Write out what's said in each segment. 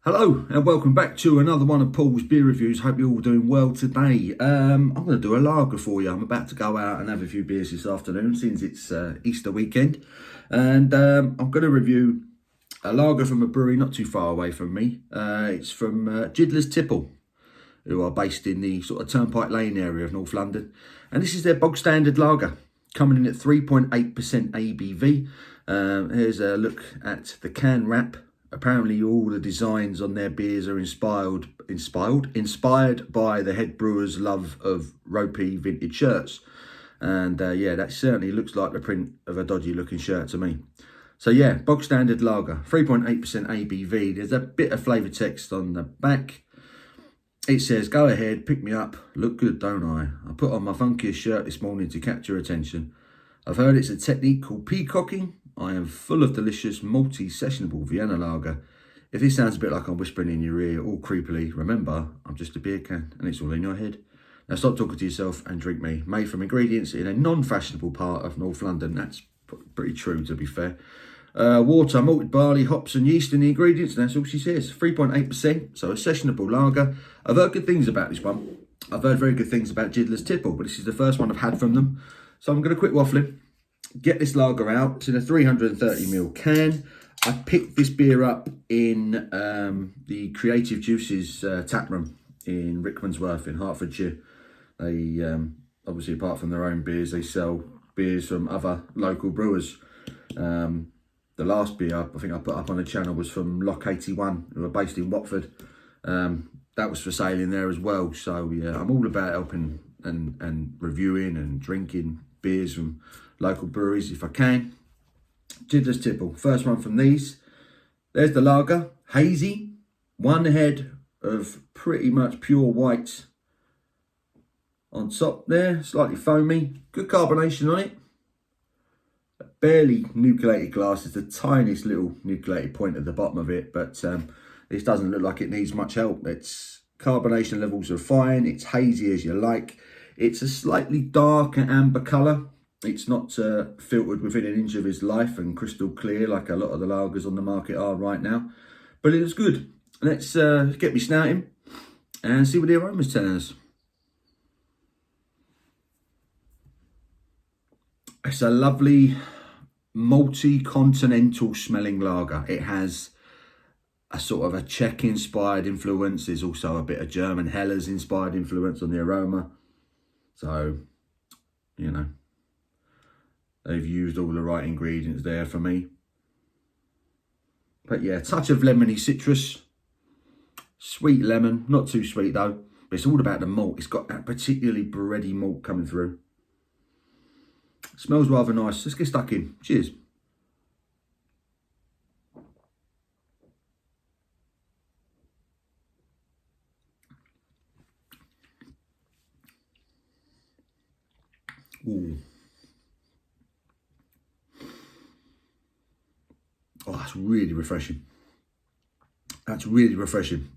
Hello and welcome back to another one of Paul's beer reviews. Hope you're all doing well today. I'm going to do a lager for you. I'm about to go out and have a few beers this afternoon since it's Easter weekend. And I'm going to review a lager from a brewery not too far away from me. It's from Jiddler's Tipple, who are based in the sort of Turnpike Lane area of North London. And this is their bog standard lager, coming in at 3.8% ABV. Here's a look at the can wrap. Apparently all the designs on their beers are inspired by the head brewer's love of ropey vintage shirts. And yeah, that certainly looks like the print of a dodgy looking shirt to me. So yeah, bog standard lager, 3.8% ABV. There's a bit of flavour text on the back. It says, "Go ahead, pick me up, look good, don't I? I put on my funkiest shirt this morning to catch your attention. I've heard it's a technique called peacocking. I am full of delicious, multi-sessionable Vienna lager. If this sounds a bit like I'm whispering in your ear all creepily, remember, I'm just a beer can and it's all in your head. Now stop talking to yourself and drink me. Made from ingredients in a non-fashionable part of North London." That's pretty true, to be fair. Water, malted barley, hops and yeast in the ingredients, and that's all she says. 3.8%, so a sessionable lager. I've heard good things about this one. I've heard very good things about Jiddler's Tipple, but this is the first one I've had from them. So I'm going to quit waffling, get this lager out. It's in a 330ml can. I picked this beer up in the Creative Juices tap room in Rickmansworth in Hertfordshire. They, obviously, apart from their own beers, they sell beers from other local brewers. The last beer I think I put up on the channel was from Lock 81, who are based in Watford. That was for sale in there as well. So yeah, I'm all about helping and reviewing and drinking beers from local breweries if I can. Jiddler's Tipple, first one from these. There's the lager, hazy, one head of pretty much pure white on top there, slightly foamy, good carbonation on it. Barely nucleated glass, there's the tiniest little nucleated point at the bottom of it, but this doesn't look like it needs much help. Its carbonation levels are fine, it's hazy as you like. It's a slightly darker amber colour. It's not filtered within an inch of its life and crystal clear like a lot of the lagers on the market are right now. But it looks good. Let's get me snouting and see what the aromas tell us. It's a lovely multi-continental smelling lager. It has a sort of a Czech inspired influence. There's also a bit of German Helles inspired influence on the aroma. So, you know, they've used all the right ingredients there for me. But yeah, touch of lemony citrus, sweet lemon, not too sweet though. But it's all about the malt. It's got that particularly bready malt coming through. Smells rather nice. Let's get stuck in. Cheers. Ooh. Oh, that's really refreshing. That's really refreshing.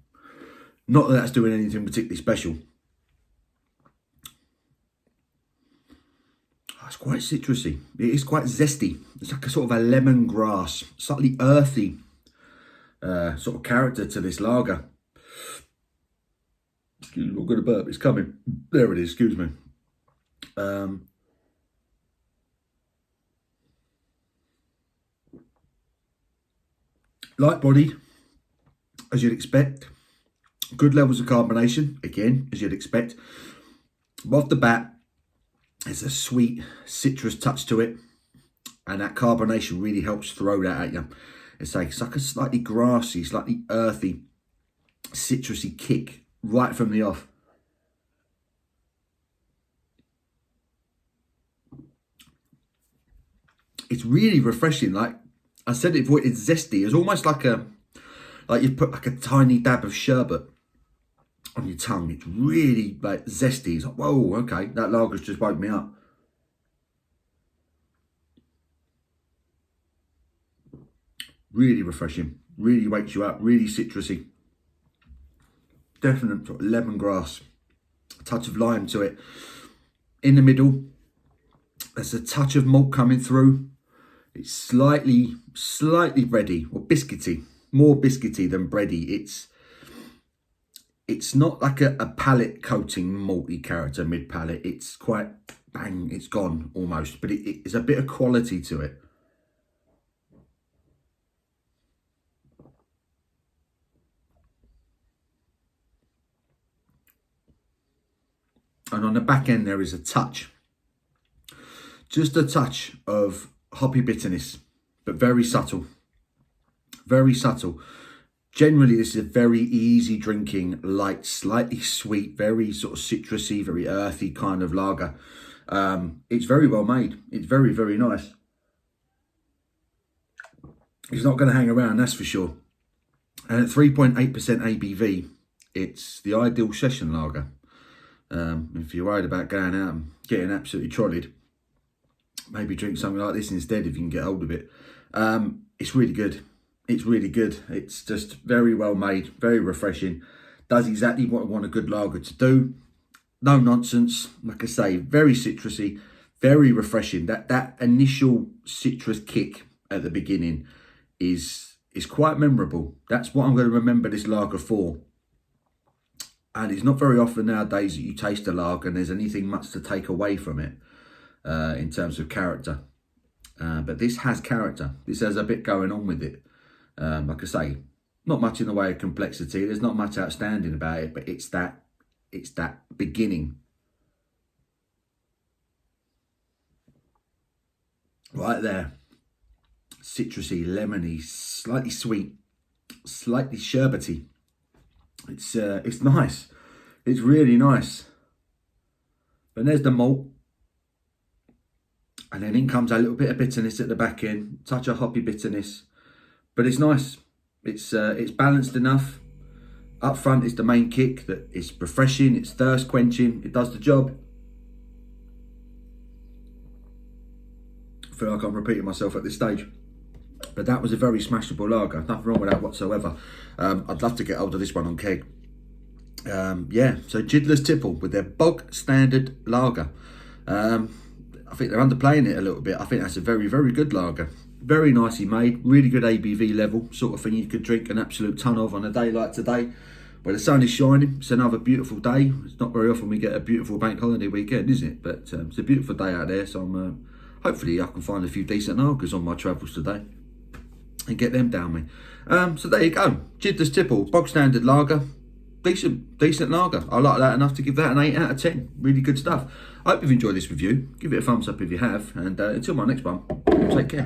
Not that that's doing anything particularly special. It's quite citrusy. It is quite zesty. It's like a sort of a lemongrass, slightly earthy sort of character to this lager. Excuse me, I'm going to burp. It's coming. There it is. Excuse me. Light-bodied, as you'd expect. Good levels of carbonation, again, as you'd expect. But off the bat, there's a sweet citrus touch to it, and that carbonation really helps throw that at you. It's like a slightly grassy, slightly earthy, citrusy kick right from the off. It's really refreshing. Like I said it before, it's zesty. It's almost like you've put like a tiny dab of sherbet on your tongue. It's really like zesty. It's like, whoa, okay, that lager's just woke me up. Really refreshing, really wakes you up, really citrusy. Definite sort of lemongrass, a touch of lime to it. In the middle, there's a touch of malt coming through. It's slightly bready or biscuity. more biscuity than bready. It's not like a palate coating malty character mid palate. It's quite bang, it's gone almost, but it's a bit of quality to it. And on the back end there is a touch, just a touch of hoppy bitterness, but very subtle, very subtle. Generally, this is a very easy drinking, light, slightly sweet, very sort of citrusy, very earthy kind of lager. It's very well made. It's very, very nice. It's not going to hang around, that's for sure. And at 3.8% ABV, it's the ideal session lager. If you're worried about going out and getting absolutely trolleyed, maybe drink something like this instead if you can get hold of it. It's really good. It's really good. It's just very well made, very refreshing. Does exactly what I want a good lager to do. No nonsense. Like I say, very citrusy, very refreshing. That initial citrus kick at the beginning is quite memorable. That's what I'm going to remember this lager for. And it's not very often nowadays that you taste a lager and there's anything much to take away from it in terms of character. But this has character. This has a bit going on with it. Like I say, not much in the way of complexity. There's not much outstanding about it, but it's that beginning. Right there. Citrusy, lemony, slightly sweet, slightly sherbety. It's nice. It's really nice. But there's the malt. And then in comes a little bit of bitterness at the back end, touch of hoppy bitterness. But it's nice. It's balanced enough. Up front is the main kick that is refreshing, it's thirst quenching, it does the job. I feel like I'm repeating myself at this stage. But that was a very smashable lager. Nothing wrong with that whatsoever. I'd love to get hold of this one on keg. Yeah, so Jiddler's Tipple with their bog standard lager. I think they're underplaying it a little bit. I think that's a very, very good lager. Very nicely made, really good ABV level, sort of thing you could drink an absolute ton of on a day like today, where the sun is shining. It's another beautiful day. It's not very often we get a beautiful bank holiday weekend, is it? But it's a beautiful day out there, so I'm hopefully I can find a few decent lagers on my travels today and get them down me. So there you go, Jiddler's Tipple, bog standard lager. Decent lager. I like that enough to give that an 8 out of 10. Really good stuff. I hope you've enjoyed this review. Give it a thumbs up if you have. And until my next one, take care.